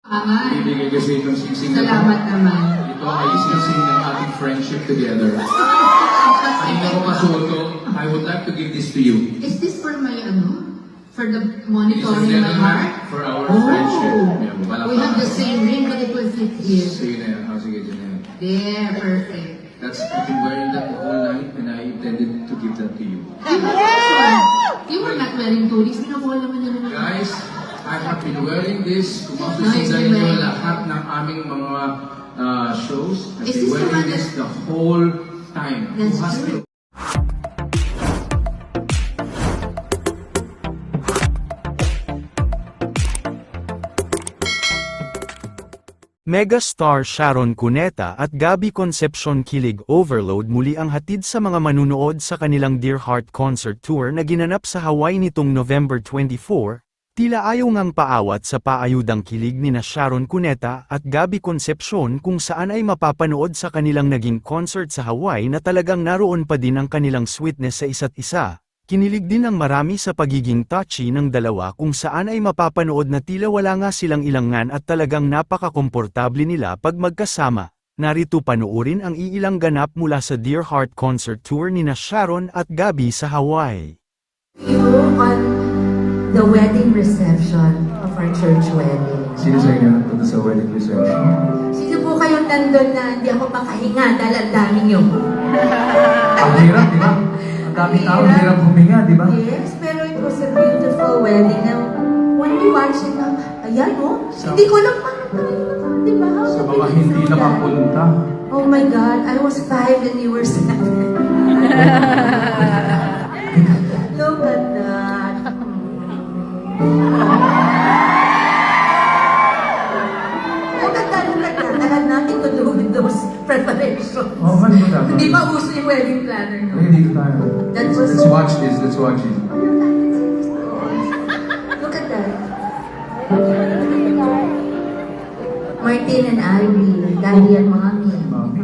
Ibigay kasi itong singsing na Salamat naman. ito ay singsing ng ating friendship together. Kanina ko kasuoto, I would like to give this to you. Is this for my For the Ladies and monitoring my gentlemen, heart? for our friendship. Yeah, We have the same ring, but it will fit here. Sige na yan. Sige dyan na yan. There, perfect. I've been wearing that the whole night and I intended to give that to you. You were not wearing tulis. Pinakuha naman yun naman. Guys, I have been wearing this. Kung Nice, masusisa you ninyo wear. lahat ng aming mga shows, I've Is been this the wearing one this that- the whole time. That's Who has true. been- Megastar Sharon Cuneta at Gabby Concepcion Kilig Overload muli ang hatid sa mga manunood sa kanilang Dear Heart Concert Tour na ginanap sa Hawaii nitong November 24, tila ayaw ngang paawat sa paayudang kilig nina Sharon Cuneta at Gabby Concepcion kung saan ay mapapanood sa kanilang naging concert sa Hawaii na talagang naroon pa din ang kanilang sweetness sa isa't isa. Kinilig din ang marami sa pagiging touchy ng dalawa kung saan ay mapapanood na tila wala nga silang ilangan at talagang napaka-komportable nila pag magkasama. Narito panoorin ang iilang ganap mula sa Dear Heart Concert Tour nina Sharon at Gabby sa Hawaii. You on the wedding reception of our church wedding. Sino sa inyo nagpunta sa wedding reception? Sino po kayong nandun na hindi ako makahinga dahil ang dami niyo? Ang hirap, di ba? Ang dami tao, hirap huminga, di ba? Yes, pero it was a beautiful wedding. Now, when we watched it, ayan oh, hindi ko alam paano, di ba? Sa mga hindi nakapunta. Oh my God, I was 5 and you were 7. Look at that. Look at that, look at that. I had nothing to do with those preparations. Oh, ano ba dapat? Hindi pa uso yung wedding planner, no? Hindi dito tayo. That was... Let's watch this, let's watch it. Look at that. Martin and Ivy, Daddy and Mommy. Mami.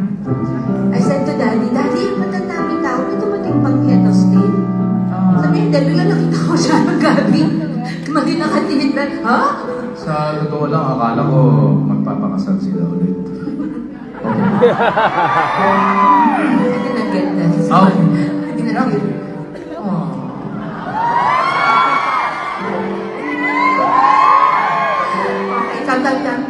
I said to Daddy, Daddy, ba't ang daming tao? May dumating pang head of state. Sabi niya, bigla nakita ko siya ng gabi. Mali nakatingin na, ha? Sa totoo lang, akala ko magpapakasal sila ulit. Okay. I did not get that. Oh. I did not get it. Aww. Okay, come.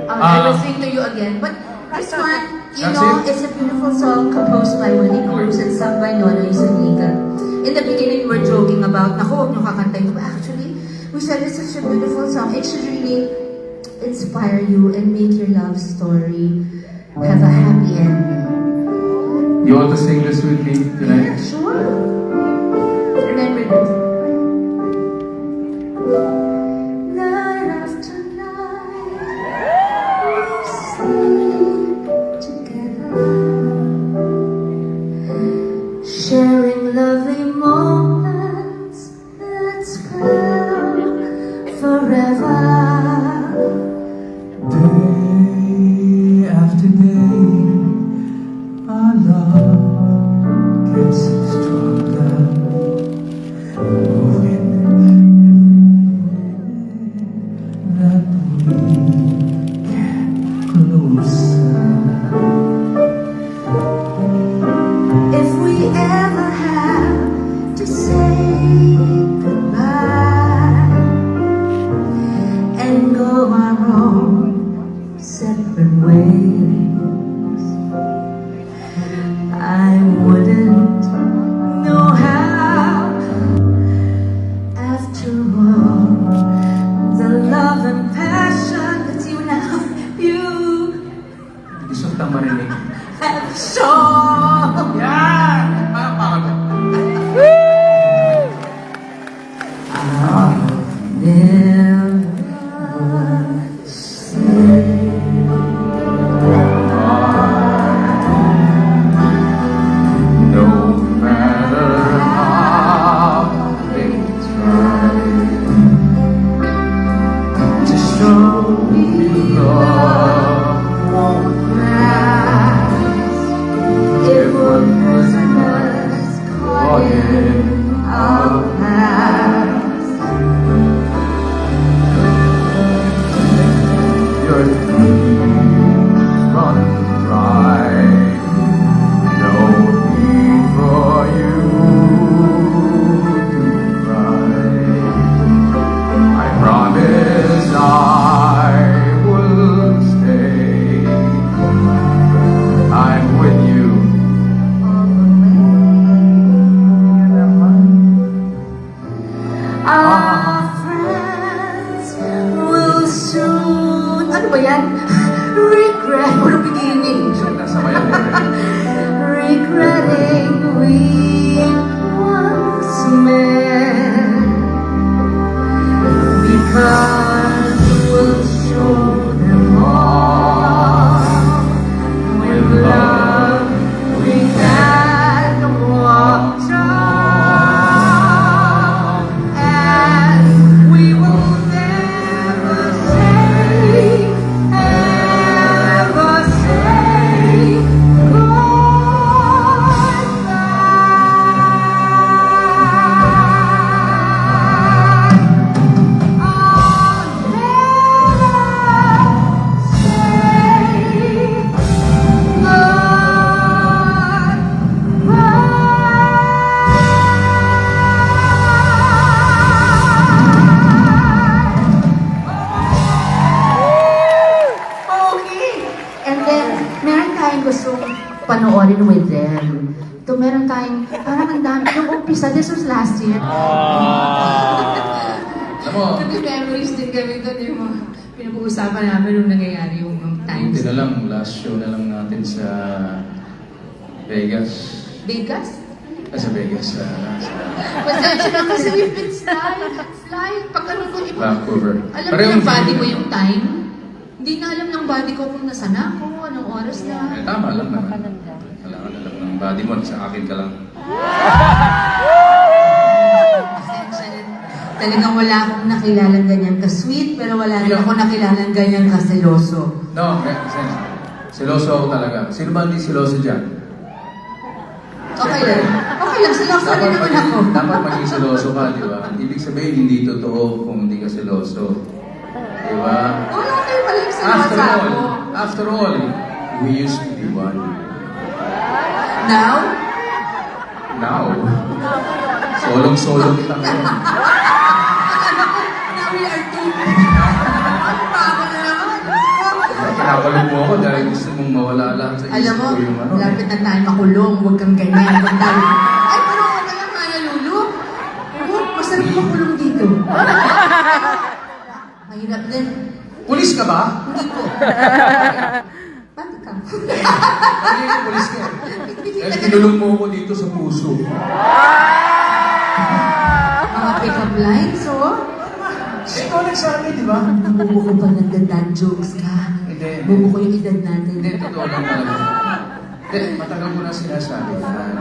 I will sing to you again. But this one, you That's know, it? it's a beautiful song composed by Winnie Cruz and sung by Nonoy Zuniga. In the beginning, we were joking about, naku, huwag niyo kakantayin ko. Actually, we said it's such a beautiful song. It should really inspire you and make your love story have a happy ending. You want to sing this with me tonight? Sure. Remember this. Night after night, we sleep together, sharing lovely moments that spell forever. Day after day, our love gets stronger. Moving that we get closer. If we ever have to say goodbye and go our own separate ways, I wouldn't know how. After all, the love and passion that you now, you Gusto kitang marinig. have shown. Yan! Never say No matter how they try to show me love won't last. if your dreams run dry. No need for you to cry. I promise I will stay. I'm with you. Our friends will soon... Ano ba yan? Regret. Walang beginning. Nasabayan mo rin. Regretting we once met. Because we'll show them all with love we can walk on, and we will never say goodbye. Okay. And then, meron tayong gustong panoorin with them. Ito, meron tayong, parang ang dami. Yung umpisa, this was last year. Alam mo, Kasi memories din kami doon yung mga pinag-uusapan namin nung nangyayari yung times. buti na lang, last show na lang natin sa Vegas. Vegas? Sa Vegas, Pasensya na kasi we've been flying. Pag ano ko, iba. Vancouver. Alam mo ng body ko yung time? Hindi na alam ng body ko kung nasaan ako, anong oras na. Eh, tama lang naman. Kailangan na lang ng body mo, sa akin ka lang. Pasensya na. Talagang wala akong nakilalang ganyan ka-sweet, pero wala rin ako nakilalang ganyan ka-seloso. No, sense. Siloso ako talaga. Sino ba hindi siloso dyan? Okay lang. Okay lang, seloso rin naman ako. Dapat maging siloso ka, di ba? Ibig sabihin, hindi totoo kung hindi ka siloso. Di ba? Wala kayo pala yung seloso ako. After all, we used to be one. Now? Now, solong-solo kita ngayon. Now we are two. Paano na naman? Pinapalag mo ako dahil gusto mong mawala lahat sa Alam isip mo, ko yung ano. lapit na tayo makulong. Huwag kang ganyan. Huwag tayo. Ay, pero wala lang kaya, Lulu. Oh, masarap makulong dito. Mahirap din. Pulis ka ba? Hindi po. Bakit ka? Hindi ka pulis ka. Dahil tinulong mo ako dito sa puso. Mga pick-up lines, oh. Ikaw nagsabi, di ba? Bubo ko pa nagdadad jokes ka. Hindi. Bubo ko yung edad natin. Hindi, totoo lang talaga. Hindi, matagal ko na sinasabi yan.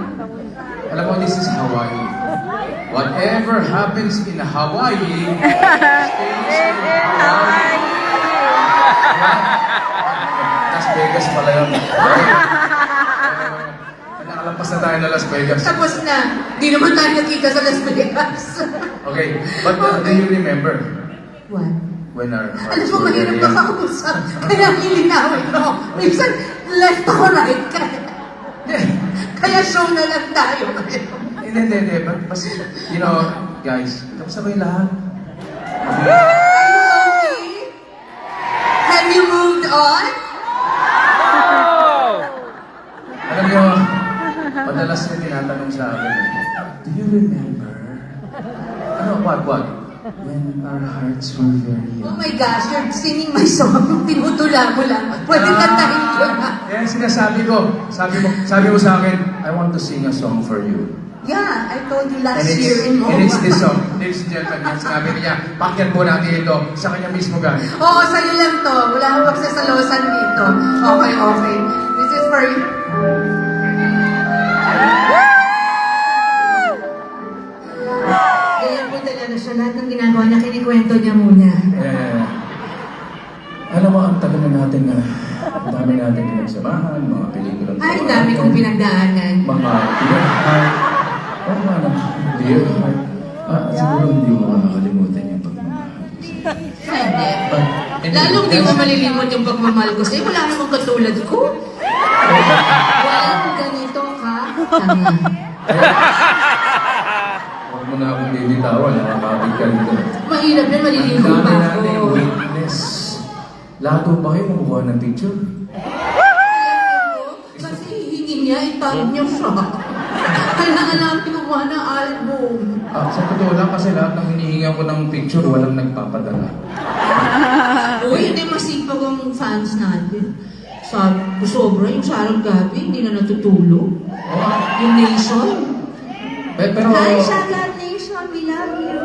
Alam mo, this is Hawaii. Whatever happens in Hawaii, stays in Hawaii. Las Vegas pala yun. Nakalampas na tayo na Las Vegas. Tapos na, di naman tayo nakita sa Las Vegas. Okay, but do you remember What? when our Alam hearts mo, were mahirap very young? makausap. Kaya lilinawin mo. Minsan, left ako right ka. Kaya show na lang tayo. Hindi. But, you know, guys, kamusta ba yung lahat? Are you okay? Have you moved on? Alam niyo, madalas niya tinatanong sa akin, do you remember? What? When our hearts were very Oh young. my gosh, you're singing my song. Tinutula mo lang. Pwede kantahin ko na. Kaya sinasabi ko, sabi mo sa akin, I want to sing a song for you. Yeah, I told you last And year in it's Moma. this song. Ladies and gentlemen, sabi niya, pakyan po natin ito sa kanya mismo gamit. Oo, sa'yo lang to. Wala akong pagsasalosan dito. Okay. This is for you. Ganyan po talaga siya. Lahat ng ginagawa niya, kinikwento niya muna. Alam mo, ang tagal na natin na ang dami natin pinagsamahan, mga pelikulang Ay, dami kong pinagdaanan. mga Dear Heart. Oo nga naman, Dear Heart. Siguro hindi mo makakalimutan yung pagmamahal. Pwede. But Lalong di mo malilimot yung pagmamahal ko sa'yo. Wala namang katulad ko. Walang ganito ka. Tanga. Huwag mo na akong bibitawan, nakakabig ka nito. Mahirap yan, maliligo Ang pa dami ako. natin witness. Lahat ba kayo kumukuha ng picture? Kasi hihingi niya, itag niyo siya. Kailangan namin kumuha ng album. Sa totoo lang kasi lahat ng hinihingan ko ng picture, walang nagpapadala. Uy, hindi masipag ang fans natin. Sabi ko, sobra yung Sarang Gabi, hindi na natutulog. Yung Nation. Pero, Hi, Shagat Nation, we love you.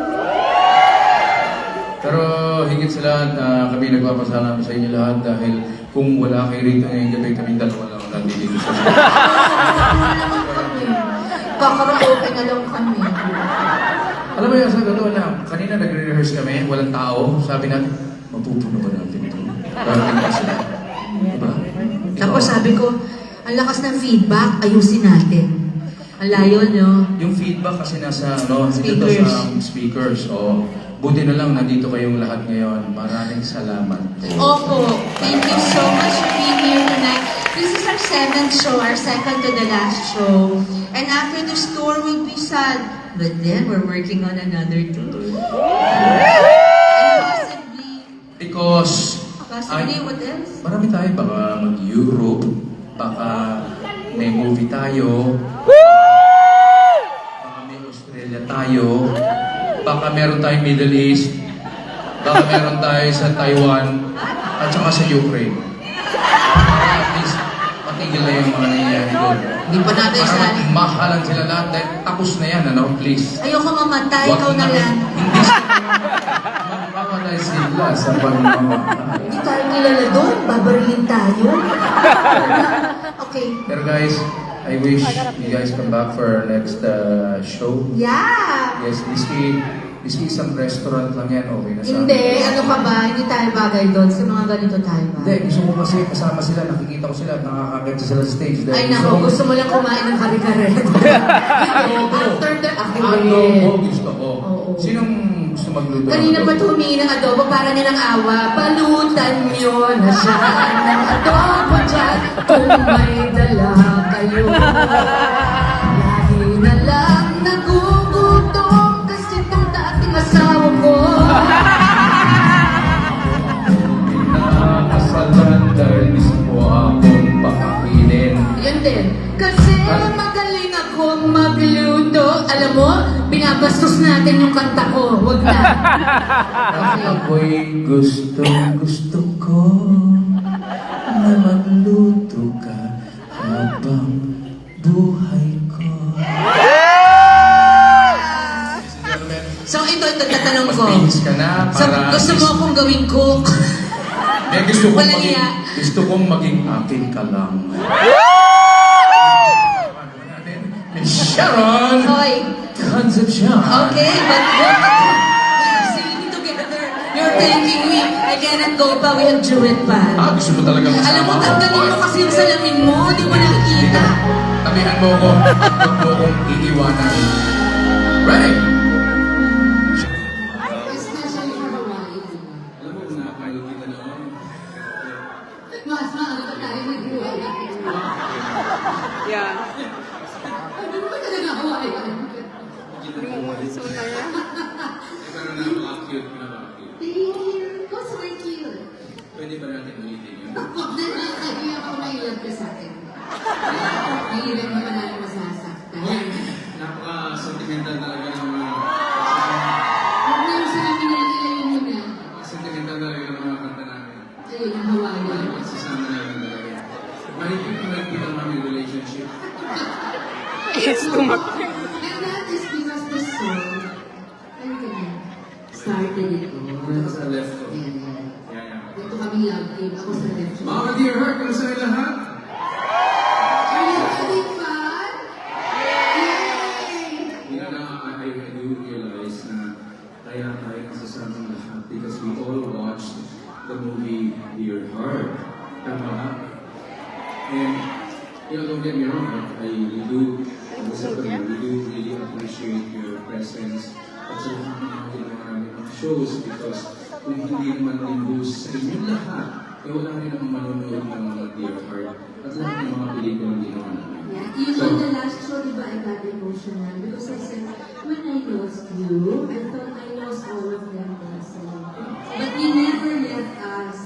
pero higit sa lahat, kami nagpapasalamat sa inyo lahat dahil kung wala kayo rito ngayong gabi, kami dalawa lang ang nandito sa inyo. Wala naman kami. Kakaroon na lang kami. Alam mo yun, sa totoo lang, kanina nagre-rehearse kami, walang tao, sabi natin, mapupuno ba natin ito? Darating na sila. Diba? Tapos sabi ko, ang lakas ng feedback, ayusin natin. Ang layo, no? Yung feedback kasi nasa, dito Speakers. sa speakers, o buti na lang nandito kayong lahat ngayon. Maraming salamat. Opo, thank you so much for being here tonight. This is our 7th show, our second to the last show. And after this tour, we'll be sad. But then, we're working on another tour. And Because, possibly, what else? marami tayo, baka mag-Europe, baka may movie tayo, baka may Australia tayo, baka meron tayong Middle East, baka meron tayo sa Taiwan, at saka sa Ukraine. At least, matigil na yung mga nangyayari doon. Hindi pa natin Para sa... mahalan sila lahat dahil tapos na yan, ano? Please. Ayoko mamatay, Wag ikaw na lang. Hindi mamamatay sila sa pagmamahal. Hindi tayo kilala doon, babarilin tayo. Okay. Pero guys, I wish you guys come back for our next show. Yeah! Yes, Whiskey isang restaurant lang yan, okay na sa amin. Hindi, ano ka ba? Hindi tayo bagay doon sa mga ganito tayo ba? Hindi, gusto ko kasi kasama sila, nakikita ko sila, nakakaganda sila sa stage. Ay nako, gusto mo lang kumain ng kare-kare. After the... Adobo, gusto ko. Oo. Sinong gusto magluto? ng Kanina ba adobo? humingi ng adobo para nilang awa? Palutan nyo na siya ng adobo dyan kung may dala kayo. Lagi na lang nagugutom kasi itong dating asawa ko. Pinakasalan dahil gusto mo akong pakainin. Yun din. Kasi magaling akong magluto. Alam mo, binabastos natin yung kanta ko. Huwag na. At ako'y gusto ko na magluto ka habang buhay ko. So ito tatanong ko. Magbihis ka na So, para... gusto mo akong gawing cook? gusto kong Walang maging, iya. gusto kong maging akin ka lang. Miss Sharon Hoy. Concepcion. Okay, but we're singing together. You're thanking me. I cannot go pa. We have duet pa. Gusto mo talaga kasama Alam mo, ko? tanggalin mo kasi yung salamin mo. Di mo nakikita. Tabihan mo ko. Huwag mo kong iiwanan. Ready? Especially for Hawaii. Alam mo, nakakain kita noon. Mas maaga pa tayo mag-Hawaii. Yeah. Ano ba talaga Hawaii? Pero napaka-cute. Napaka-cute. Thank you. What's my cute? Pwede ba natin ulitin yun? Hindi ako mahilag ka sa akin. Mahilag naman ako masasaktan. Napaka-sentimental talaga ng mga... Huwag na yung sinabi nila ilayo mo na. Sentimental talaga ng mga kanta namin. Ayun, ang Hawaii. Magsasama namin talaga. Mahigpit ang aming relationship. It's too much. And that is because the song, ano ka na, started ito. Punta ka sa left ko. Ayan, ayan. Yeah. Ito kaming love team. Ako sa left. Mga dear heart, kamusta kayo lahat? Are you having fun? Yay! I do realize na kaya tayo nasasamang lahat because we all watched the movie Dear Heart. Tama ba? And, don't get me wrong, I really do, we do really appreciate your presence at sa mga ginawa namin ng shows because kung hindi naman lubos sa inyong lahat, eh wala rin naman manonood ng mga Dear Heart at lahat ng mga pelikulang ginawa namin. Yeah, even the last show, di ba, I got emotional because I said, when I lost you, I thought I lost all of them also. But you never left us.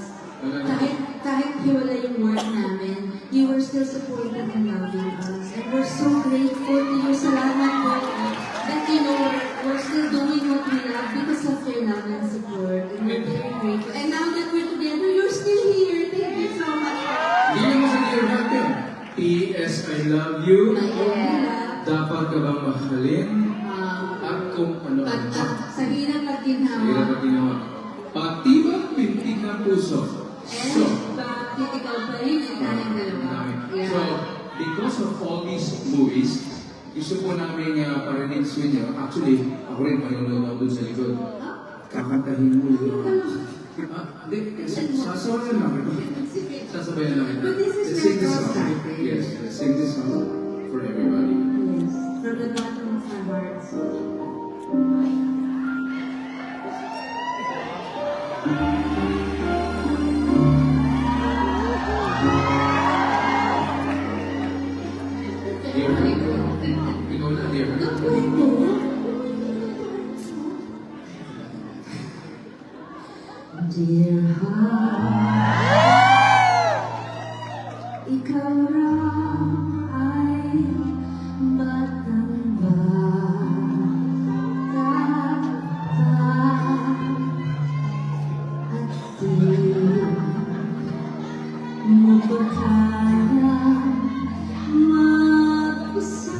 Kahit hiwala yung work namin, you were still supporting and loving us. And we're so grateful to you. Salamat po that you know we're still doing what we love because of your love and support. And we're very grateful. And now that we're together, you're still here. Thank you so much. Hindi mo sa Dear Heart yun. P.S. I love you. My love. Dapat ka bang mahalin? At kung ano ang Sa hirap at Sa hirap ginhawa. at ginawa. Pati ba pintig ng puso? So, And bakit ikaw pa rin ang tayong dalawa? Yeah. so, because of all these movies, gusto po namin parinig sa inyo. Actually, ako rin manonood ako dun sa likod. Kakantahin mo yun. Hindi, sasawayan lang ito. Sasabayan lang ito. But this is Let's sing this very song. sad. Yes, let's sing this song for everybody. Yes, from the bottom of my heart. Dear Heart. Ikaw na, Dear Heart. Dear heart, ikaw raw ay batang-bata at di mo pa kaya mag-isa.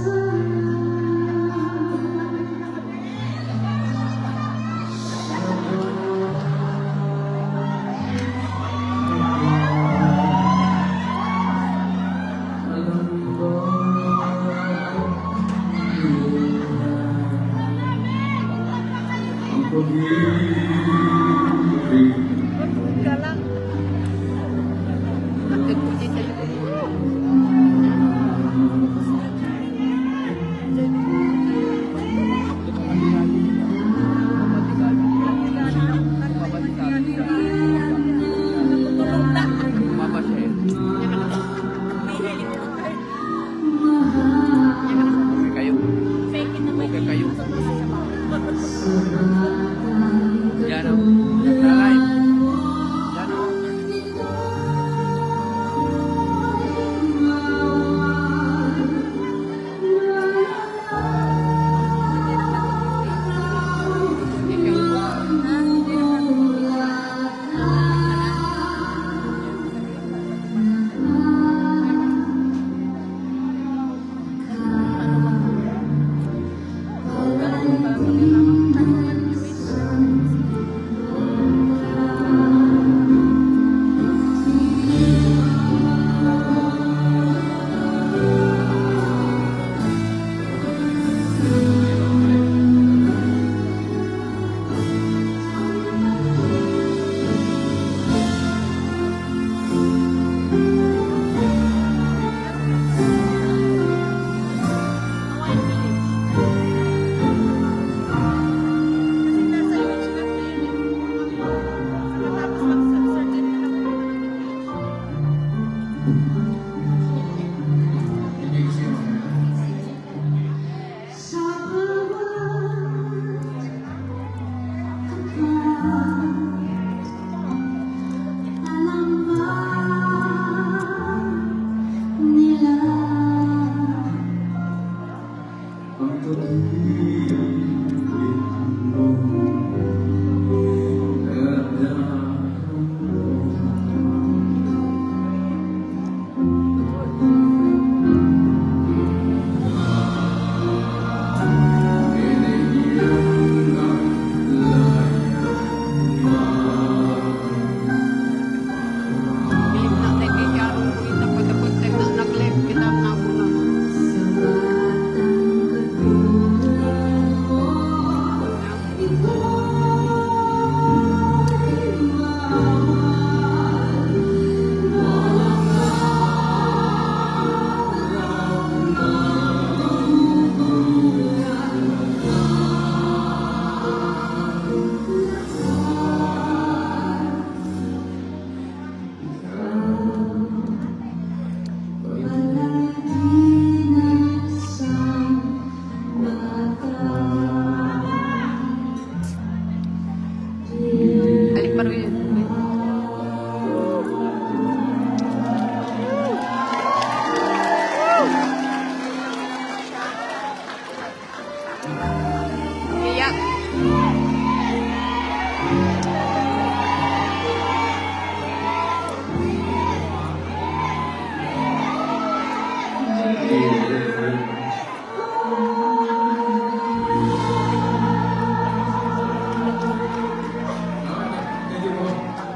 Thank you po.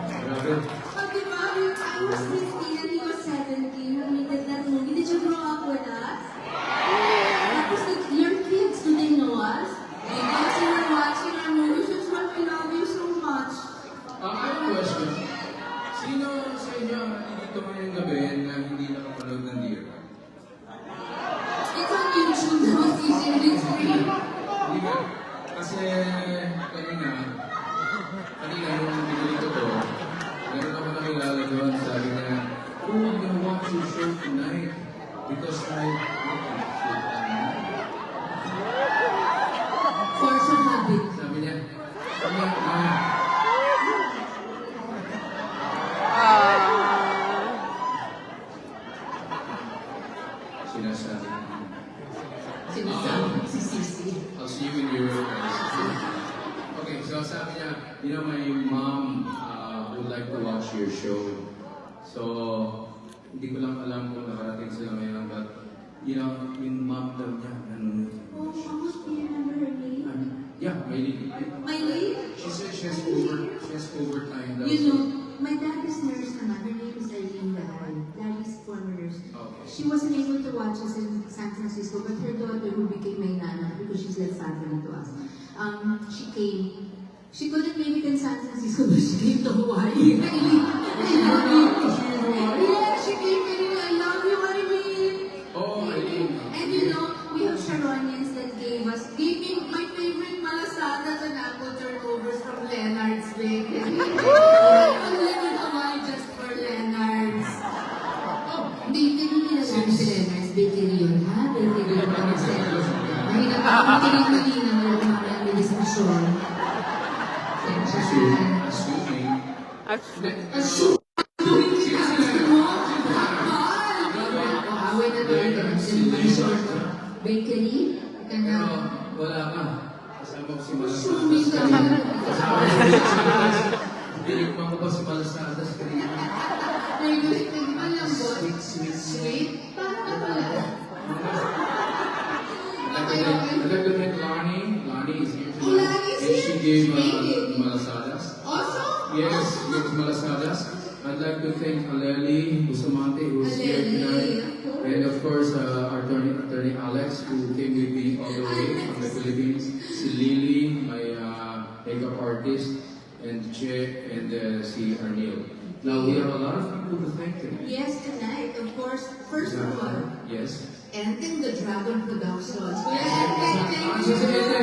Grabe. Oh, di ba? I was 16 and he was 17 when we did that movie. Did you grow up with us? Tapos your kids, do they know us? Because you were watching our movies, that's why we love you so much. I have a question. Sino sa inyo ang nandito ngayong gabi na hindi nakapanood ng Dear? It's on YouTube, no? It's free. Hindi ka. Kasi kanina nung binili ko to, meron ako nakilala doon, sabi niya, oh, I'm gonna watch your show tonight because I want to shoot tonight. Force of habit. Sabi niya, sinasabi niya, Sinasabi si Sisi. I'll see you in your Okay, so sabi niya, you know, my mom would like to watch your show. So, hindi ko lang alam kung nakarating sila ngayon, but, you know, yung mom daw niya, nanonood. Oh, Mama, do you remember her name? Yeah, Miley. Miley? She said she has overtime. You know, my dad is nurse naman. Her name is Eileen Dahal. Daddy's former nurse. Okay. She wasn't able to watch us in San Francisco, but her daughter, who became my nana, because she's like family to us, she came. She couldn't make it in San Francisco, but she came to Hawaii. Eileen, I love you. Yeah, she came and I love you, Eileen. Oh, Eileen. And you know, we have Sharonians that gave me my favorite malasadas and apple turnovers from Leonard's Bakery. I'm living Hawaii just for Leonard's. Oh, hindi nila lang si Leonard's Bakery yun, ha? Bakery yun kami sa mahirap ako makinig-malina mo yung mga administrasyon. Assuming. Assume! Away na doon bakery, ka na. Pero wala ka. Kasama ko si Assuming Malasadas. ka. Binigman ko pa si Malasadas kanina. Favorite ka ba lang po? Sweet. Sweet? Parang na pala. I like to meet Lonnie. Lonnie is here Oh, Lonnie is and she here? gave Baby. Malasadas. Also? Yes, it's Malasadas. I'd like to thank Aleli Bustamante, who's here tonight. And of course, our attorney Alex, who came with me all the way from the Philippines. Si Lily, my makeup artist, and Che, and si Arnil. Now, we have a lot of people to thank today. Yes, tonight, of course. First of all, Yes. Enteng the Dragon Productions. Thank you. Are you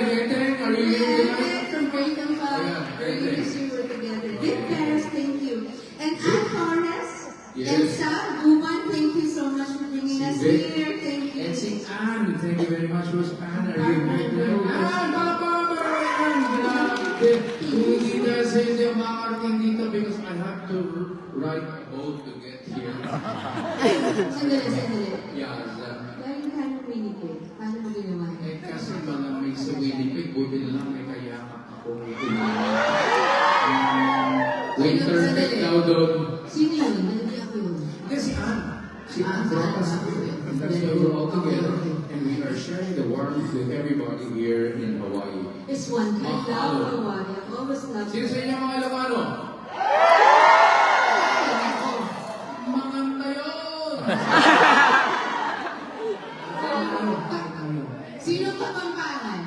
here tonight? From Great Empire. Yeah, Earlier this year we're together. Dick Paris, thank you. And Ann Torres. Yes. And Sal Guban, thank you so much for bringing us Vic. here. Thank you. And si Anne, thank you very much. Who's Anne? Are you here tonight? Anne, Papa! Grabe! Kung hindi na sa hindi ang makarating dito because I have to ride a boat to get here. Sandali. Yeah, Dahil kano Winnipeg, paano mo ginawa yun? eh kasi malamig sa Winnipeg, buti na lang may kayakap ako. Winter fit daw doon. Sino yun? Hindi ako yun. Yes, si Anne. Si Anne brought us here. And that's why we're all together. And we are sharing the warmth with everybody here in Hawaii. This one, I love Hawaii. I've always loved Sino sa inyo mga Ilocano? Maganda yun! Sino pa Pampangan?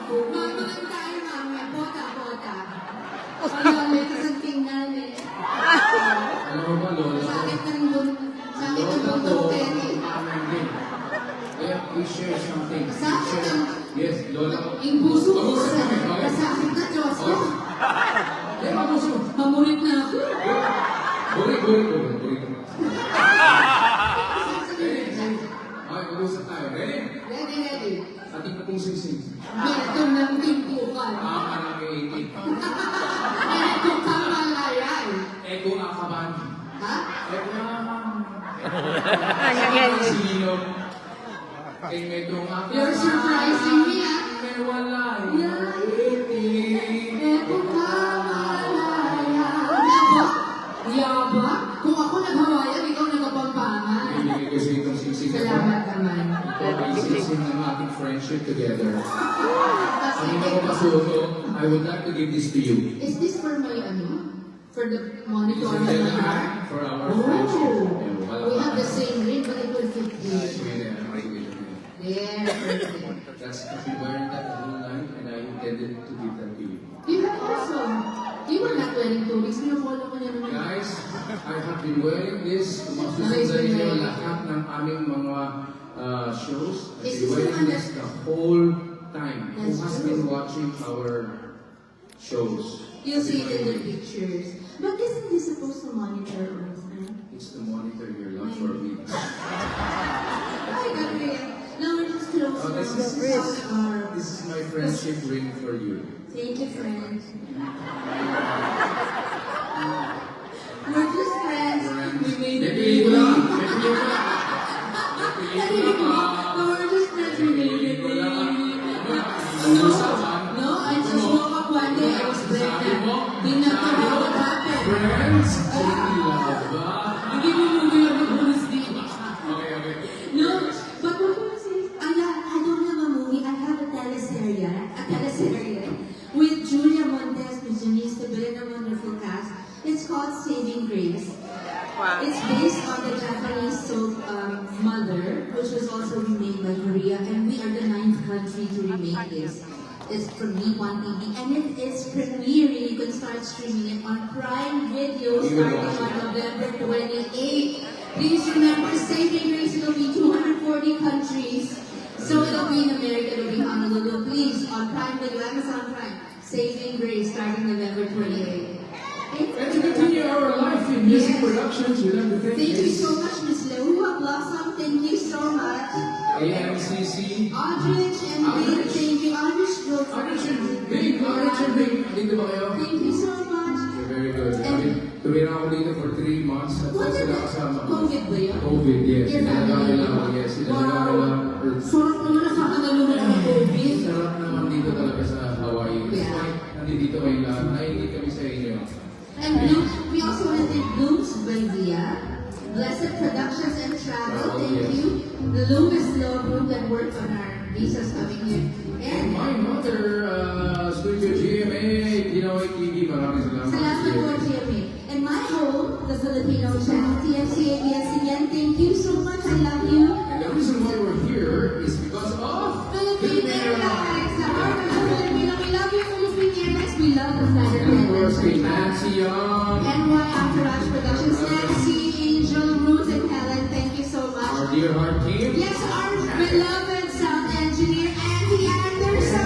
Mamalang tayo mamaya. Bota. Pagkali, kasang tingnan eh. Alam mo ba, Lola? Sakit ng bundok Terry. Kaya we share something. Sakit ng... Yes, Lola. Yung puso ko sa... Masakit na, Diyos ko. Kaya mamuso. Mamulit na ako. Buri. Okay, mag-usap tayo. Ready? Ready. Ating na pong sing-sing. Beto ng timpukan. Tama ng 18. Beto ka malayay. Eko nga kaban. Ha? Eko nga. Ayan. Sino? Eko nga kaban. You're surprising me, ah. May wala. Beto ka malayay. Yaba? Kung ako nag-Hawaiian, ikaw nag-Pampanga. singsing ng ating friendship together. Kanina ko pasuto, I would like to give this to you. Is this for my for the This monitor is na the lahat? for our friendship. Oh, we have the same ring, but it will fit you. There, perfect. That's I've been wearing that the whole night, and I intended to give that to you. You have also. You were not wearing 2 weeks. Pinapolo ko niya naman. Guys, I have been wearing this. Masusunod ninyo lahat ng aming mga shows. I've Is been this wearing the one this the whole time. Who That's has true. been watching our shows? You'll see it in the pictures. But isn't this supposed to monitor us? It's to monitor your love for me. Ay, gabi. Now we're just close. Oh, this is my friendship ring for you. Thank you, friends. We're just friends. We made a Maybe baby. lang. No, we're just friends. We made a baby. No, I just woke up one day. I was pregnant. Didn't know what happened. Friends? Love ba? Hindi mo muna yung bonus dito. Okay. No, but what can I say? I don't have a movie. I have a teleserie with Julia Montes, with Janice Tobin, a wonderful cast. It's called Saving Grace. Wow. It's based on the Japanese soap Mother, which was also remade by Korea, and we are the 9th country to remake this. It's from Nippon TV, and it is premiering. You can start streaming it on Prime Video starting on November 28. Please remember, Saving Grace will be 240 countries. So it'll be in America, it'll be Honolulu. Please, on Prime Video, Amazon Prime, Saving Grace starting November 28. And to continue our life in music Yes. productions, we'd like to thank Thank you so much, Miss Lehua Blossom. Thank you so much. AMCC. Aldrich and Big, thank you. Aldrich Grove. Orange and Big. Dito ba kayo? Thank you so much. Okay, very good. Tumira ako dito for 3 months at What sila did kasama. COVID ba yun? COVID, yes. Your family? Sinalagay lang. Yes, sinalagay lang. Sarap naman nakakanalunan ng COVID. Sarap naman dito talaga sa Hawaii. That's Yeah. why nandito kayo lahat. Nainit kami sa inyo. And Bloom, we also want to thank Bloom's Bandia, Blessed Productions and Travel, Oh, thank yes. you. The Loomis Law Group that worked on our visas coming here. And My mother, Studio GMA, Pinoy TV, maraming salamat. salamat po, GMA. And my home, the Filipino channel, TFC ABS-CBN, thank you so much. I love you. And the reason why we're here is because of Philippine Airlines, the heart of the Filipino. We love you, Philippine Airlines. We love the flight And of course, kay attendants. Nancy Young, NY Entourage Productions, Nancy, Angel, Ruth, and Helen, thank you so much. our dear heart team. Yes, our beloved sound engineer, Andy Anderson.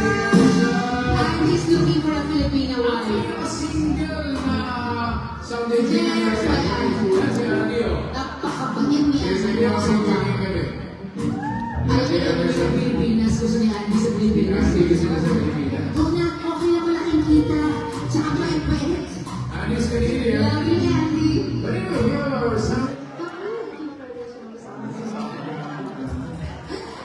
Andy's looking for a Filipino wife. A single na sound engineer. Yes, my Andy. Yan si Andy, oh. Napakabangin ni Yes, Andy. hindi ako single kami. Ayaw niya naman sa Pilipinas. Gusto ni Andy sa Pilipinas. Andy kasi na sa Pilipinas. Oo na, okay na malaking kita. Tsaka bait-bait. Andy's Canadian. Love you, Andy. But anyway, we have our sound.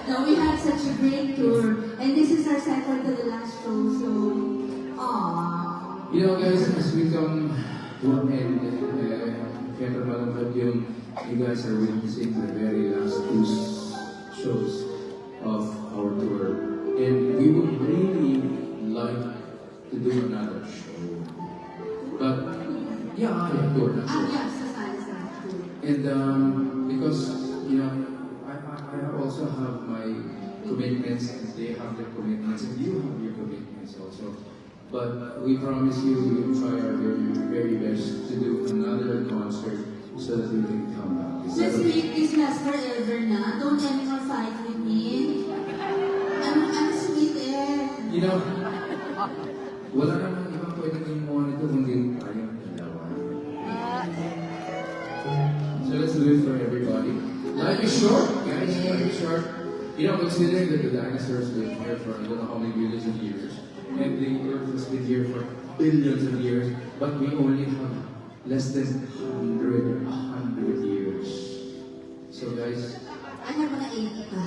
Now we had such a great tour, and this is our second to the last show, so aww. You know, guys, as we come to an end, kaya malungkot yung you guys are witnessing the very last 2 shows of our tour. And we would really like to do another show. But, yeah, tour na show. Yes, sasali sa tour. And because, you know, I also have my commitments and they have their commitments and you have your commitments also. But we promise you we will try our very, very best to do another concert so that we can come back. Let's make this last forever na. Don't anymore fight with me. I'm sweet eh. You know, wala namang ibang pwede gumawa nito kundi tayong dalawa. So let's do it for everybody. Life is short, guys. Life is short. You know, considering that the dinosaurs lived here for I don't know how many millions of years, and the Earth has been here for billions of years, but we only have less than 100 years. So guys, I have mga 80 pa.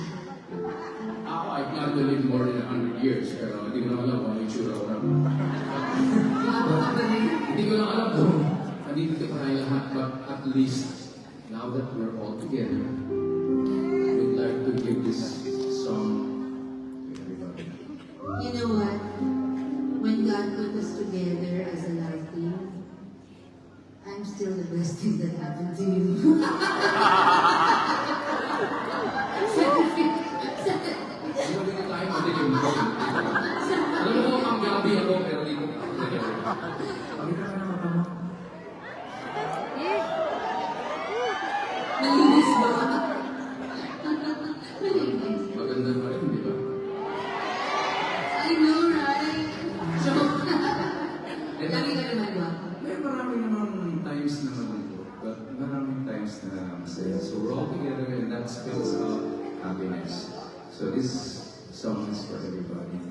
I plan to live more than 100 years, pero hindi ko na alam kung ano yung tsura ko na. Ako ka ba rin? Hindi ko lang alam kung andito ka tayo lahat, but at least, now that we're all together, we'd like to give this song to everybody. You know what? When God put us together as a love team, I'm still the best thing that happened to you. Hindi ko tayo madilim ko. Alam mo kung ang gabi ako, pero di ko. Pakita ka na mata mo. Malinis ba? Malinis. Maganda pa rin, di ba? I know, right? Joke. Lagi ka naman ba? May marami namang times na malungkot, but maraming times na masaya. So we're all together and that spills out happiness. So this song is for everybody.